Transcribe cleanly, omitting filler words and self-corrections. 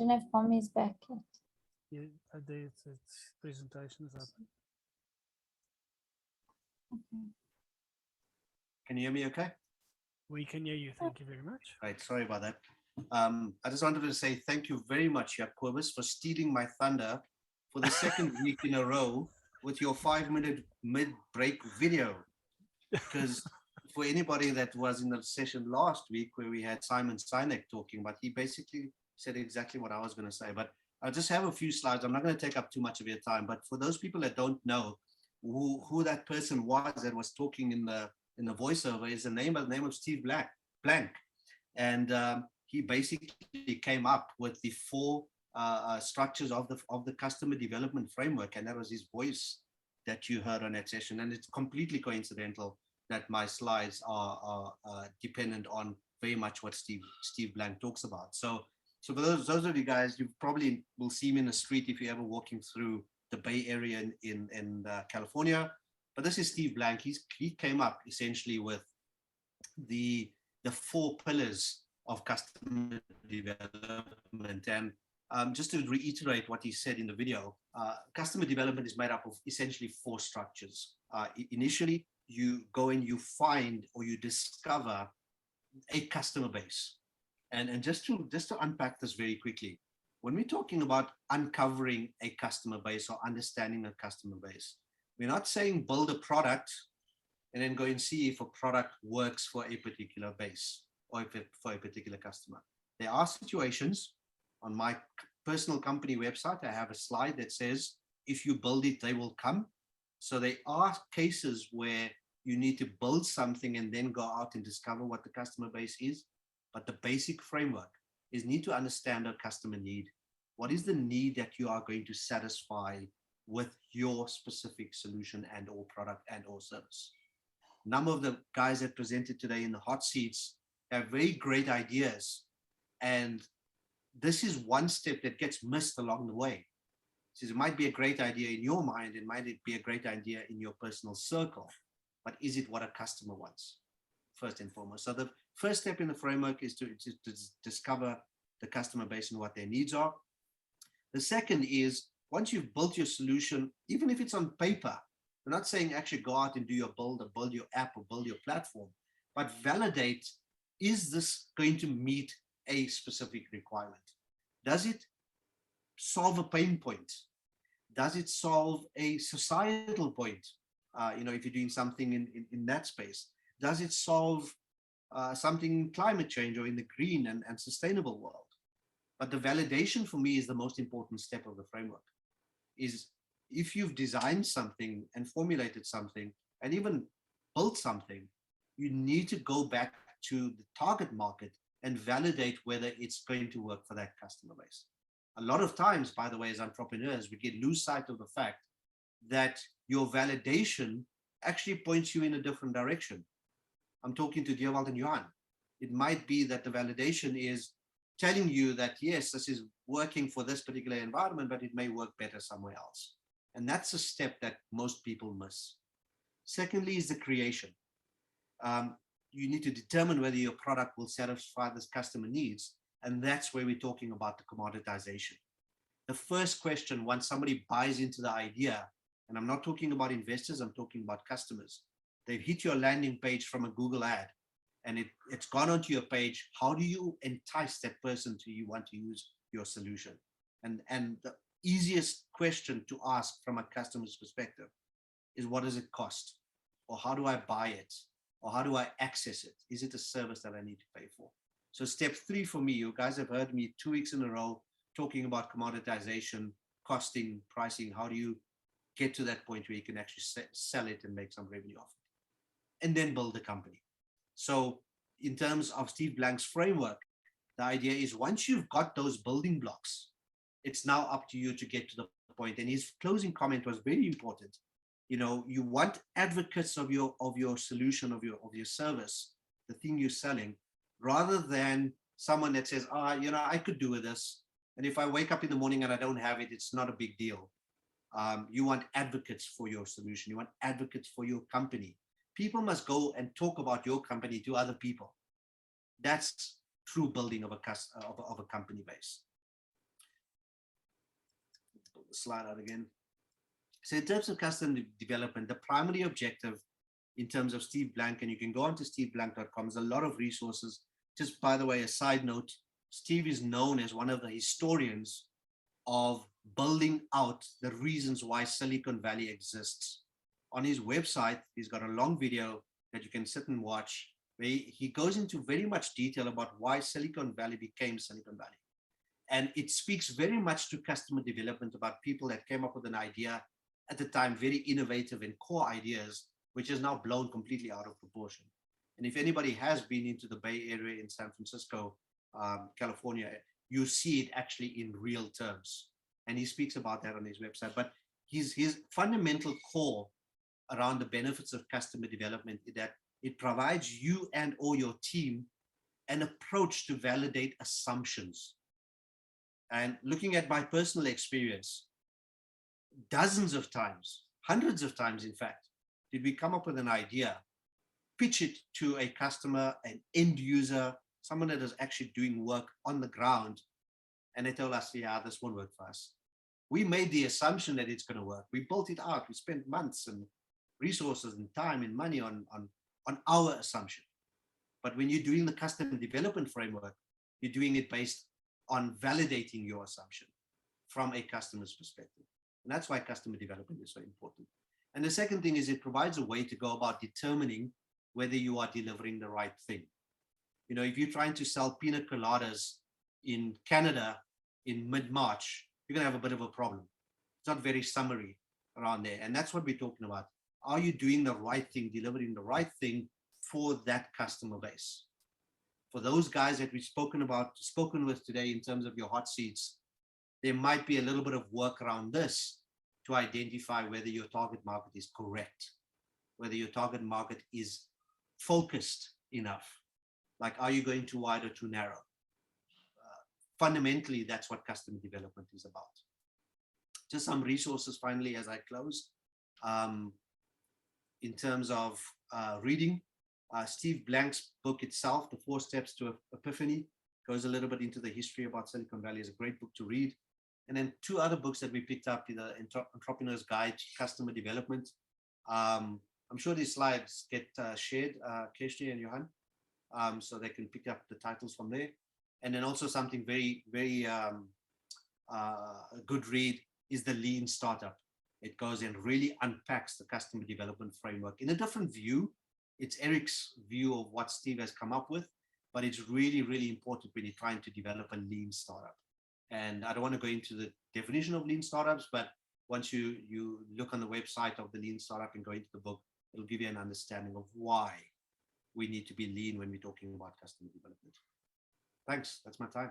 don't know if Pommie is back yet. Yeah, its presentation is open. Okay. Can you hear me okay? We can hear you. Thank you very much. Right, sorry about that. I just wanted to say thank you very much, Jacobus, for stealing my thunder for the second week in a row with your 5-minute mid-break video. Because for anybody that was in the session last week where we had Simon Sinek talking, but he basically said exactly what I was going to say. But I'll just have a few slides. I'm not going to take up too much of your time. But for those people that don't know who that person was that was talking in the voiceover, is the name of Steve Blank. And he basically came up with the 4 structures of the customer development framework, and that was his voice that you heard on that session. And it's completely coincidental that my slides are dependent on very much what Steve Blank talks about. So for those of you guys, you probably will see him in the street if you're ever walking through the Bay Area in California. But this is Steve Blank. He came up essentially with the 4 pillars of customer development. And just to reiterate what he said in the video, customer development is made up of essentially 4 structures. Initially, you go and you find or you discover a customer base. And just to unpack this very quickly, when we're talking about uncovering a customer base or understanding a customer base, we're not saying build a product and then go and see if a product works for a particular base or if for a particular customer. There are situations on my personal company website. I have a slide that says, if you build it, they will come. So there are cases where you need to build something and then go out and discover what the customer base is. But the basic framework is need to understand a customer need. What is the need that you are going to satisfy with your specific solution and or product and or service? A number of the guys that presented today in the hot seats have very great ideas. And this is one step that gets missed along the way. So it might be a great idea in your mind, it might be a great idea in your personal circle, but is it what a customer wants? First and foremost. So the first step in the framework is to discover the customer base and what their needs are. The second is, once you've built your solution, even if it's on paper, we're not saying actually go out and do your build or build your app or build your platform, but validate, is this going to meet a specific requirement? Does it solve a pain point? Does it solve a societal point? If you're doing something in that space, does it solve something in climate change or in the green and sustainable world? But the validation for me is the most important step of the framework. Is if you've designed something and formulated something and even built something, you need to go back to the target market and validate whether it's going to work for that customer base. A lot of times, by the way, as entrepreneurs, we get lose sight of the fact that your validation actually points you in a different direction. I'm talking to Dewald and Johan. It might be that the validation is telling you that, yes, this is working for this particular environment, but it may work better somewhere else. And that's a step that most people miss. Secondly is the creation. You need to determine whether your product will satisfy this customer needs. And that's where we're talking about the commoditization. The first question, once somebody buys into the idea, and I'm not talking about investors, I'm talking about customers. They've hit your landing page from a Google ad and it's gone onto your page. How do you entice that person to you want to use your solution? And the easiest question to ask from a customer's perspective is, what does it cost? Or how do I buy it? Or how do I access it? Is it a service that I need to pay for? So step 3 for me, you guys have heard me 2 weeks in a row talking about commoditization, costing, pricing. How do you get to that point where you can actually sell it and make some revenue off it? And then build a company. So in terms of Steve Blank's framework, the idea is once you've got those building blocks, it's now up to you to get to the point. And his closing comment was very important. You want advocates of your solution, of your service, the thing you're selling, rather than someone that says, I could do with this. And if I wake up in the morning and I don't have it, it's not a big deal. You want advocates for your solution. You want advocates for your company. People must go and talk about your company to other people. That's true building of a company base. the slide out again. So in terms of custom development, the primary objective in terms of Steve Blank, and you can go on to steveblank.com, there's a lot of resources. Just by the way, a side note, Steve is known as one of the historians of building out the reasons why Silicon Valley exists. On his website, he's got a long video that you can sit and watch, where he goes into very much detail about why Silicon Valley became Silicon Valley. And it speaks very much to customer development, about people that came up with an idea at the time, very innovative and core ideas, which is now blown completely out of proportion. And if anybody has been into the Bay Area in San Francisco, California, you see it actually in real terms. And he speaks about that on his website. But his fundamental core around the benefits of customer development is that it provides you and or your team an approach to validate assumptions. And looking at my personal experience, dozens of times, hundreds of times, in fact, did we come up with an idea, pitch it to a customer, an end user, someone that is actually doing work on the ground, and they told us, yeah, this won't work for us. We made the assumption that it's going to work. We built it out. We spent months and resources and time and money on our assumption. But when you're doing the custom development framework, you're doing it based on validating your assumption from a customer's perspective. And that's why customer development is so important. And the second thing is it provides a way to go about determining whether you are delivering the right thing. You know, if you're trying to sell pina coladas in Canada in mid-March, you're going to have a bit of a problem. It's not very summery around there. And that's what we're talking about. Are you doing the right thing, delivering the right thing for that customer base? For those guys that we've spoken with today in terms of your hot seats, there might be a little bit of work around this to identify whether your target market is correct, whether your target market is focused enough. Like, are you going too wide or too narrow? Fundamentally, that's what customer development is about. Just some resources finally as I close. In terms of reading, Steve Blank's book itself, The 4 Steps to Epiphany, goes a little bit into the history about Silicon Valley. Is a great book to read. And then 2 other books that we picked up, the Entrepreneur's Guide to Customer Development. I'm sure these slides get shared, Kirsti and Johan, so they can pick up the titles from there. And then also something very, very good read is The Lean Startup. It goes and really unpacks the customer development framework in a different view. It's Eric's view of what Steve has come up with, but it's really, really important when you're trying to develop a lean startup. And I don't want to go into the definition of lean startups, but once you look on the website of the lean startup and go into the book, it'll give you an understanding of why we need to be lean when we're talking about customer development. Thanks. That's my time.